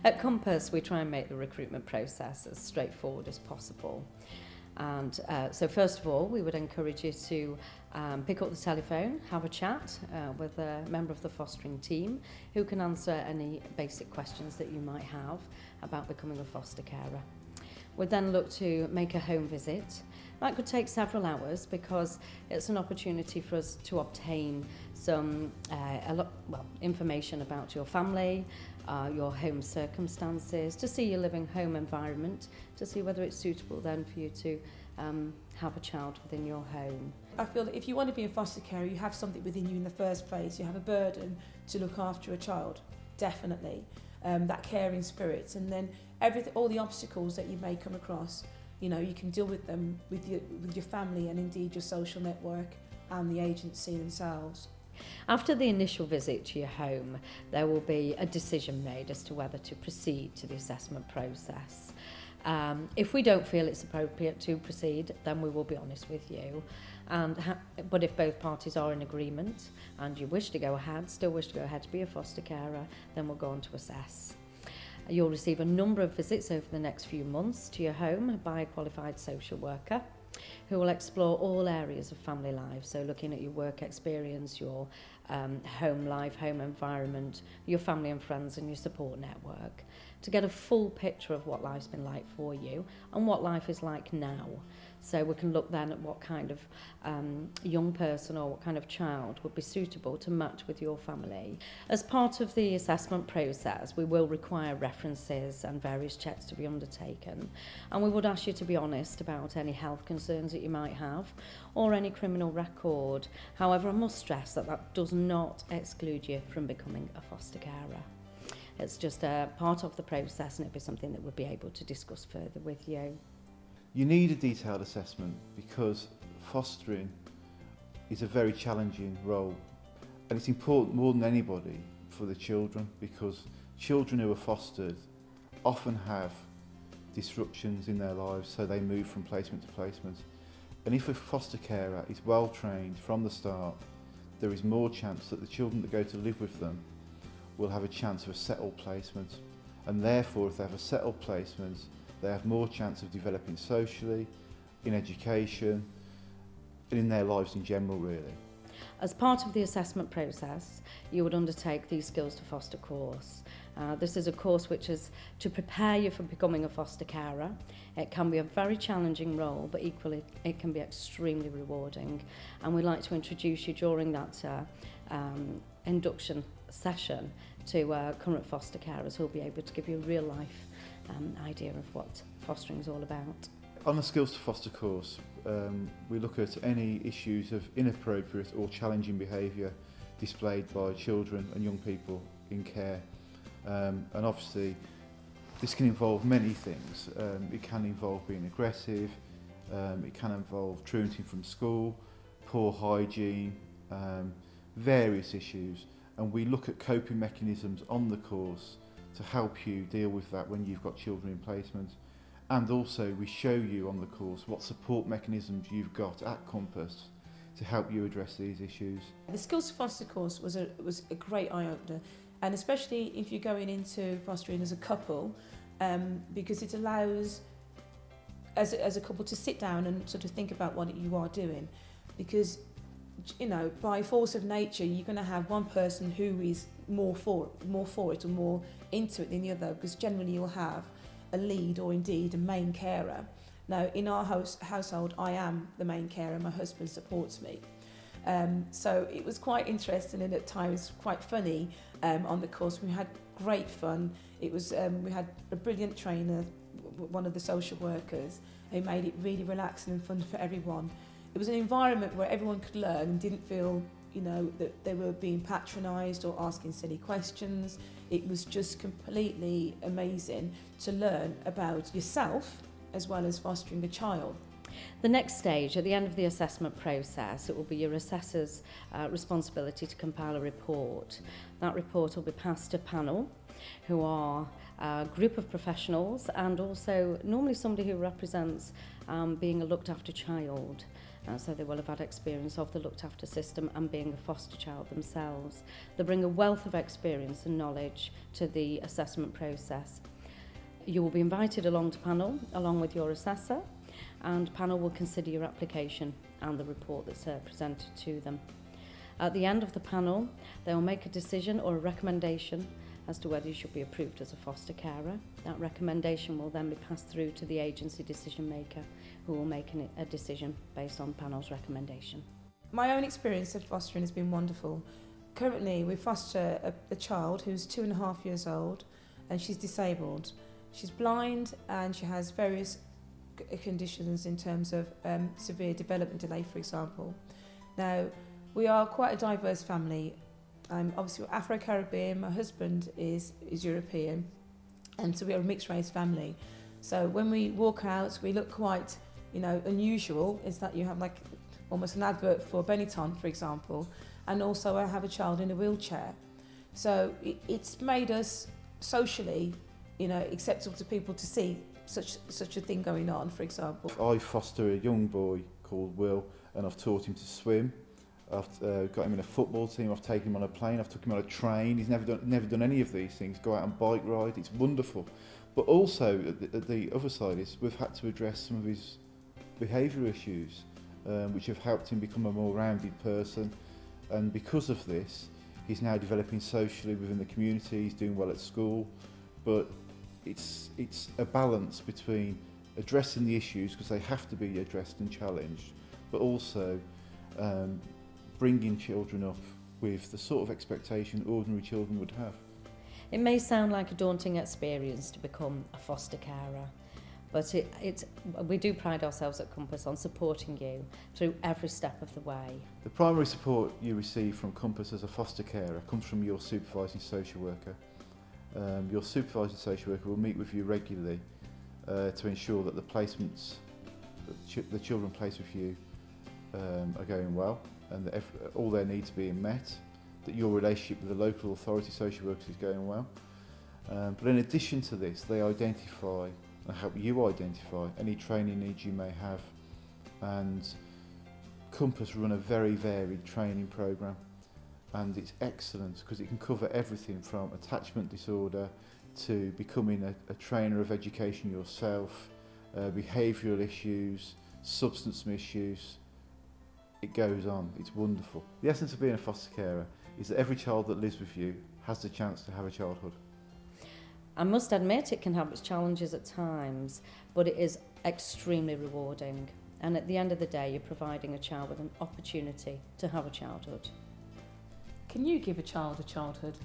At Compass, we try and make the recruitment process as straightforward as possible. And so first of all, we would encourage you to pick up the telephone, have a chat with a member of the fostering team who can answer any basic questions that you might have about becoming a foster carer. We'd then look to make a home visit. That could take several hours because it's an opportunity for us to obtain some information about your family, your home circumstances, to see your living home environment, to see whether it's suitable then for you to have a child within your home. I feel that if you want to be a foster carer, you have something within you in the first place. You have a burden to look after a child, definitely. That caring spirit, and then all the obstacles that you may come across, you know, you can deal with them with your family and indeed your social network and the agency themselves. After the initial visit to your home, there will be a decision made as to whether to proceed to the assessment process. If we don't feel it's appropriate to proceed, then we will be honest with you. But if both parties are in agreement and you still wish to go ahead to be a foster carer, then we'll go on to assess. You'll receive a number of visits over the next few months to your home by a qualified social worker who will explore all areas of family life, so looking at your work experience, your home life, home environment, your family and friends and your support network, to get a full picture of what life's been like for you and what life is like now. So we can look then at what kind of young person or what kind of child would be suitable to match with your family. As part of the assessment process, we will require references and various checks to be undertaken, and we would ask you to be honest about any health concerns that you might have or any criminal record. However, I must stress that that does not exclude you from becoming a foster carer. It's just a part of the process, and it'll be something that we'll be able to discuss further with you. You need a detailed assessment because fostering is a very challenging role, and it's important more than anybody for the children, because children who are fostered often have disruptions in their lives, so they move from placement to placement. And if a foster carer is well trained from the start, there is more chance that the children that go to live with them will have a chance of a settled placement, and therefore if they have a settled placement, they have more chance of developing socially, in education, and in their lives in general, really. As part of the assessment process, you would undertake the Skills to Foster course. This is a course which is to prepare you for becoming a foster carer. It can be a very challenging role, but equally it can be extremely rewarding. And we'd like to introduce you during that induction session to current foster carers who will be able to give you a real life idea of what fostering is all about. On the Skills to Foster course, we look at any issues of inappropriate or challenging behaviour displayed by children and young people in care. And obviously this can involve many things. It can involve being aggressive, it can involve truanting from school, poor hygiene, various issues, and we look at coping mechanisms on the course to help you deal with that when you've got children in placement. And also we show you on the course what support mechanisms you've got at Compass to help you address these issues. The Skills to Foster course was a great eye-opener, and especially if you're going into fostering as a couple, because it allows as a couple to sit down and sort of think about what you are doing, because you know, by force of nature, you're going to have one person who is more for it or more into it than the other, because generally you'll have a lead or indeed a main carer. Now, in our household, I am the main carer, my husband supports me. So it was quite interesting and at times quite funny on the course. We had great fun. It was we had a brilliant trainer, one of the social workers, who made it really relaxing and fun for everyone. It was an environment where everyone could learn and didn't feel, you know, that they were being patronised or asking silly questions. It was just completely amazing to learn about yourself as well as fostering a child. The next stage, at the end of the assessment process, it will be your assessor's responsibility to compile a report. That report will be passed to a panel who are a group of professionals and also normally somebody who represents being a looked after child. So they will have had experience of the looked after system and being a foster child themselves. They bring a wealth of experience and knowledge to the assessment process. You will be invited along to panel along with your assessor, and panel will consider your application and the report that's presented to them. At the end of the panel, they will make a decision or a recommendation as to whether you should be approved as a foster carer. That recommendation will then be passed through to the agency decision maker, who will make a decision based on the panel's recommendation. My own experience of fostering has been wonderful. Currently, we foster a child who's 2.5 years old, and she's disabled. She's blind and she has various conditions in terms of severe development delay, for example. Now, we are quite a diverse family. Obviously, we're Afro-Caribbean. My husband is European, and so we are a mixed race family. So when we walk out, we look quite, unusual. Is that you have like almost an advert for Benetton, for example, and also I have a child in a wheelchair. So it's made us socially, acceptable to people to see such a thing going on, for example. I foster a young boy called Will, and I've taught him to swim. I've got him in a football team, I've taken him on a plane, I've took him on a train. He's never done any of these things, go out on bike ride, it's wonderful. But also, at the other side is we've had to address some of his behavioural issues, which have helped him become a more rounded person. And because of this, he's now developing socially within the community, he's doing well at school. But it's a balance between addressing the issues, because they have to be addressed and challenged, but also bringing children up with the sort of expectation ordinary children would have. It may sound like a daunting experience to become a foster carer, but we do pride ourselves at Compass on supporting you through every step of the way. The primary support you receive from Compass as a foster carer comes from your supervising social worker. Your supervising social worker will meet with you regularly to ensure that the placements that the children placed with you are going well, and that all their needs are being met, that your relationship with the local authority social workers is going well. But in addition to this, they identify and help you identify any training needs you may have, and Compass run a very varied training programme, and it's excellent because it can cover everything from attachment disorder to becoming a trainer of education yourself, behavioural issues, substance misuse. It goes on, it's wonderful. The essence of being a foster carer is that every child that lives with you has the chance to have a childhood. I must admit it can have its challenges at times, but it is extremely rewarding. And at the end of the day, you're providing a child with an opportunity to have a childhood. Can you give a child a childhood?